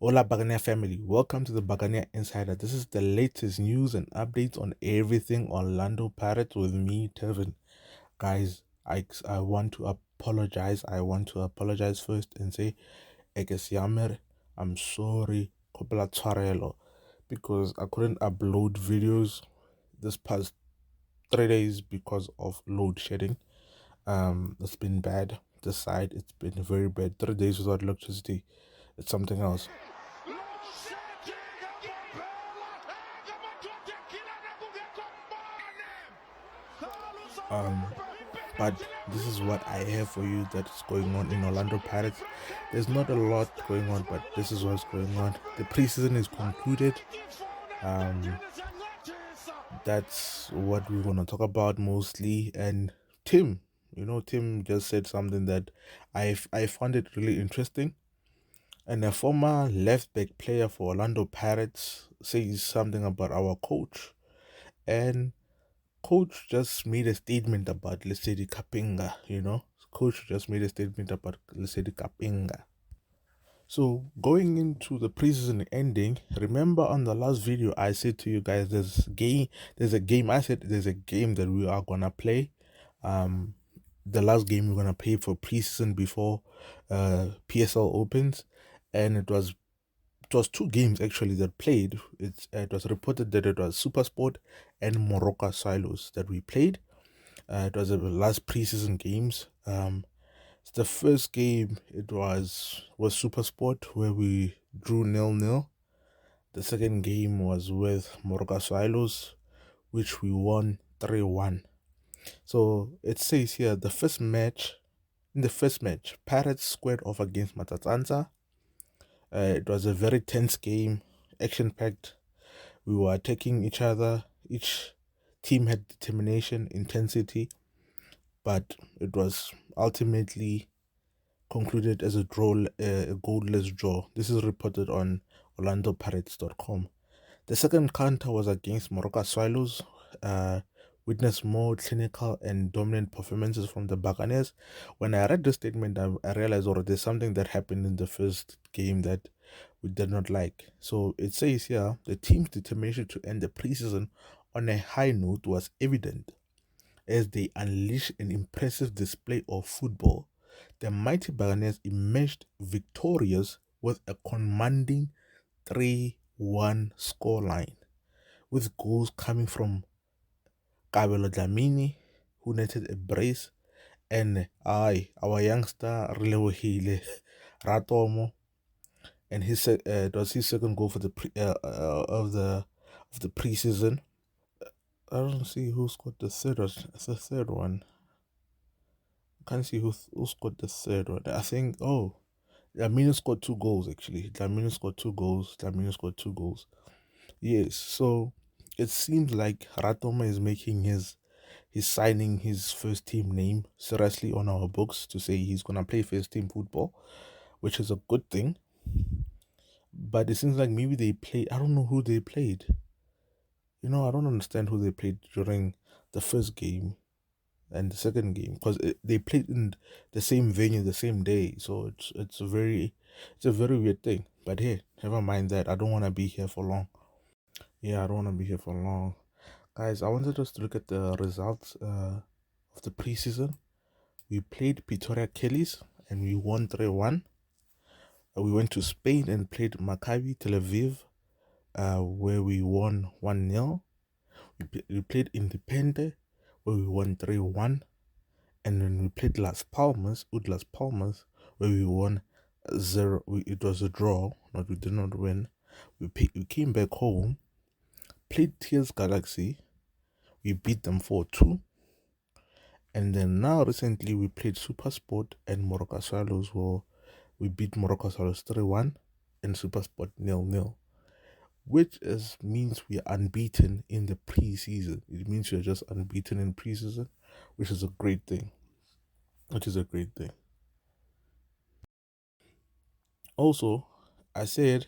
Hola Buccaneer family, welcome to the Buccaneer Insider. This is the latest news and updates on everything Orlando Pirates with me, Tevin. Guys, I want to apologize. I want to apologize first and say, Ekesiamer, I'm sorry, Kopela Tshwarelo, because I couldn't upload videos this past 3 days because of load shedding. It's been bad. This side, it's been very bad. 3 days without electricity, it's something else. Um, but this is what I have for you that's going on in Orlando Pirates. There's not a lot going on, but this is what's going on. The preseason is concluded. Um, that's what we're gonna talk about mostly. And Tim, Tim just said something that I found it really interesting. And a former left back player for Orlando Pirates says something about our coach, and coach just made a statement about, let's say, the KAPINGA. Coach just made a statement about, let's say, the KAPINGA. So going into the preseason ending, remember on the last video I said to you guys, I said there's a game that we are gonna play. Um the last game we're gonna play for preseason before PSL opens, and it was two games actually that played. It was reported that it was Supersport and Morocco Silos that we played. It was the last preseason games. The first game it was Supersport where we drew 0-0. The second game was with Morocco Silos, which we won 3-1. So it says here in the first match, Pirates squared off against Matatanta. It was a very tense game, action packed. We were attacking each other. Each team had determination, intensity, but it was ultimately concluded as a goalless draw. This is reported on OrlandoPirates.com. The second counter was against Morocco Swallows. Witnessed more clinical and dominant performances from the Buccaneers. When I read the statement, I realized already there's something that happened in the first game that we did not like. So it says here the team's determination to end the preseason on a high note was evident as they unleashed an impressive display of football. The mighty Buccaneers emerged victorious with a commanding 3-1 scoreline, with goals coming from Kabelo Dlamini, who netted a brace, and our youngster Relewehile Ratomo, and it was his second goal for the of the preseason. I don't see who scored the third one. I can't see who scored the third one. I think Dlamini scored two goals actually. Dlamini scored two goals. Yes, so it seems like Ratoma is making he's signing his first team name seriously on our books to say he's gonna play first team football, which is a good thing. But it seems like maybe they played. I don't know who they played. I don't understand who they played during the first game and the second game, because they played in the same venue the same day. So it's a very weird thing. But hey, never mind that. I don't want to be here for long. Yeah, I don't want to be here for long. Guys, I wanted us to look at the results of the preseason. We played Pretoria Kellys and we won 3-1. We went to Spain and played Maccabi Tel Aviv, where we won 1-0. We played Independent, where we won 3-1. And then we played Las Palmas, where we won 0. It was a draw, but we did not win. We came back home, played Tears Galaxy, we beat them 4-2. And then now recently we played Supersport and Morocco Swallows, where we beat Morocco Swallows 3-1 and Supersport 0-0. Means we are unbeaten in the preseason. It means you're just unbeaten in preseason, which is a great thing. Also, I said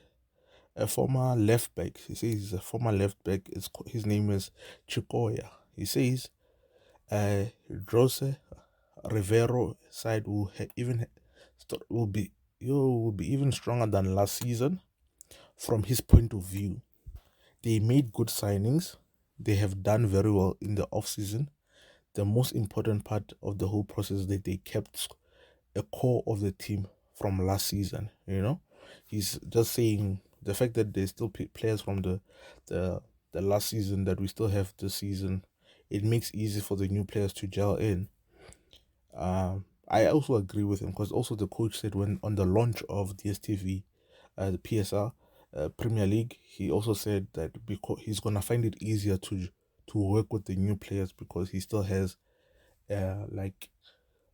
a former left back. He says he's a former left back. His name is Chikoya. He says, Jose Rivero side will even will be even stronger than last season. from his point of view. They made good signings. They have done very well in the off season. The most important part of the whole process is that they kept a core of the team from last season. He's just saying the fact that there's still players from the the last season that we still have this season. It makes it easy for the new players to gel in. I also agree with him because also the coach said when on the launch of DSTV, the PSR Premier League, he also said that because he's gonna find it easier to work with the new players because he still has like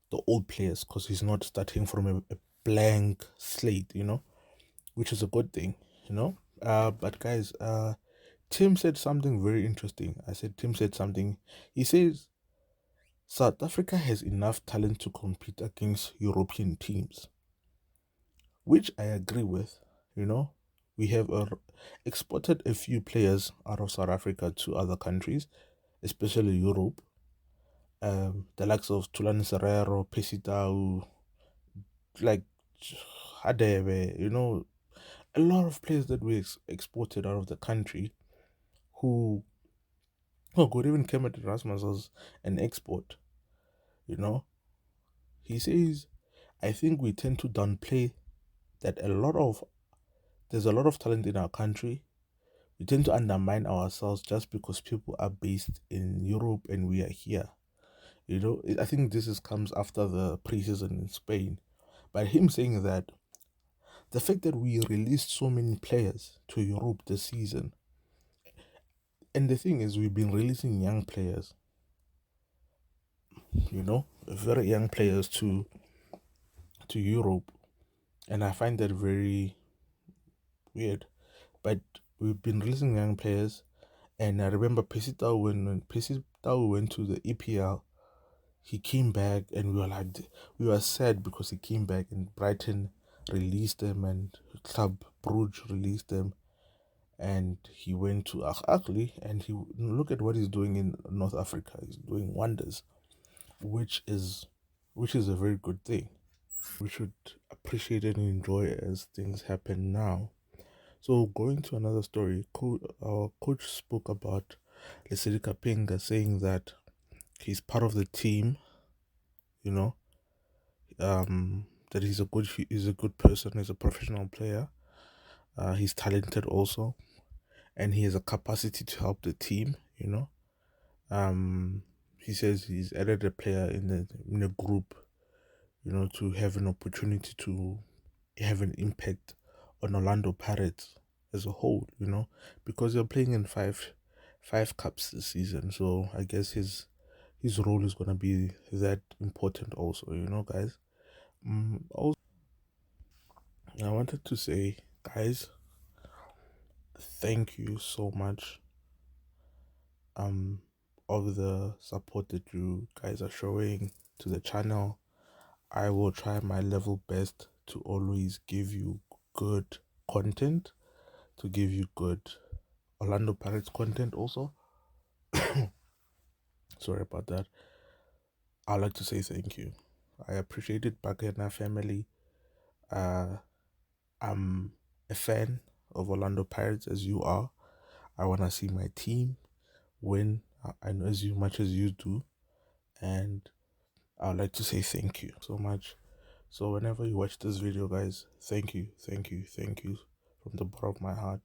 the old players because he's not starting from a blank slate, which is a good thing, you know. But guys, Tim said something very interesting. Tim said something. He says South Africa has enough talent to compete against European teams, which I agree with. You know, we have exported a few players out of South Africa to other countries, especially Europe. The likes of Tulani Serrero, Pesitau, like Hadebe, a lot of players that we exported out of the country who, oh, good, even Kemet Rasmus as an export, you know. He says, I think we tend to downplay that there's a lot of talent in our country. We tend to undermine ourselves just because people are based in Europe and we are here. I think comes after the preseason in Spain. But him saying that the fact that we released so many players to Europe this season, and the thing is, we've been releasing young players, very young players to Europe, and I find that very weird. But we've been releasing young players, and I remember Pesita when Pesita went to the EPL, he came back, and we were sad because he came back, and Brighton released him, and Club Brugge released him, and he went to Ahly, and he look at what he's doing in North Africa. He's doing wonders, which is a very good thing. We should appreciate and enjoy it as things happen now. So going to another story, our coach spoke about Lesedi Kapinga saying that he's part of the team, you know, that he's a good person, he's a professional player, he's talented also, and he has a capacity to help the team. Um, he says he's added a player in the group, to have an opportunity to have an impact on Orlando Pirates as a whole, because they're playing in five cups this season. So I guess his role is gonna be that important also, guys. Also, I wanted to say, guys, thank you so much of the support that you guys are showing to the channel. I will try my level best to always give you good content, to give you good Orlando Pirates content also. Sorry about that. I'd like to say thank you. I appreciate it, Buccaneer family. Uh, I'm a fan of Orlando Pirates as you are. I want to see my team win. I know as much as you do, and I'd like to say thank you so much. So whenever you watch this video, guys, thank you, thank you, thank you from the bottom of my heart.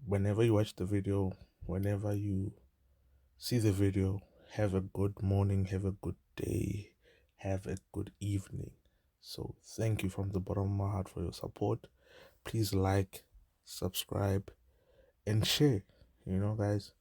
Whenever you watch the video, whenever you see the video, have a good morning, have a good day, have a good evening. So thank you from the bottom of my heart for your support. Please like, subscribe, and share, guys.